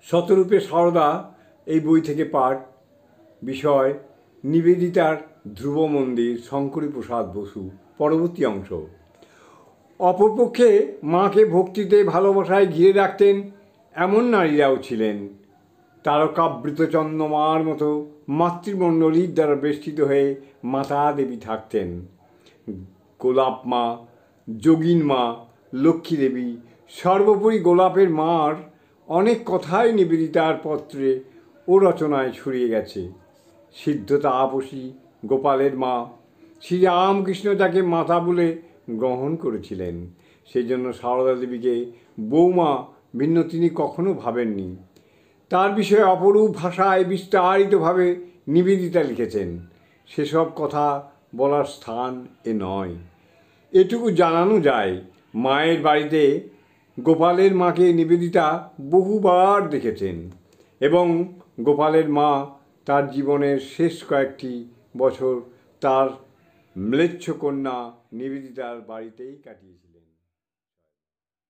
শতরূপে সারদা এই বই থেকে পাঠ। বিষয় নিবেদিতার ধ্রুব মন্দির, শঙ্করী প্রসাদ বসু। পরবর্তী অংশ। অপরপক্ষে মাকে ভক্তিতে ভালোবাসায় ঘিরে রাখতেন এমন নারীরাও ছিলেন। তারকাবৃত চন্দ্রমার মতো মাতৃমণ্ডলীর দ্বারা বেষ্টিত হয়ে মাতা দেবী থাকতেন। গোলাপ মা, যোগিন মা, লক্ষ্মী দেবী, সর্বোপরি গোলাপের মার অনেক কথাই নিবেদিতার পত্রে ও রচনায় ছড়িয়ে গেছে। সিদ্ধ তাপসী গোপালের মা, শ্রীরামকৃষ্ণ যাকে মাতা বলে গ্রহণ করেছিলেন, সেই জন্য সারদা দেবীকে বৌমা ভিন্ন তিনি কখনো ভাবেননি। তার বিষয়ে অপরূপ ভাষায় বিস্তারিতভাবে নিবেদিতা লিখেছেন। সেসব কথা বলার স্থান এ নয়। এটুকু জানানো যায়, মায়ের বাড়িতে গোপালের মাকে নিবেদিতা বহুবার দেখেছেন এবং গোপালের মা তার জীবনের শেষ কয়েকটি বছর তার ম্লেচ্ছ কন্যা নিবেদিতার বাড়িতেই কাটিয়েছিলেন।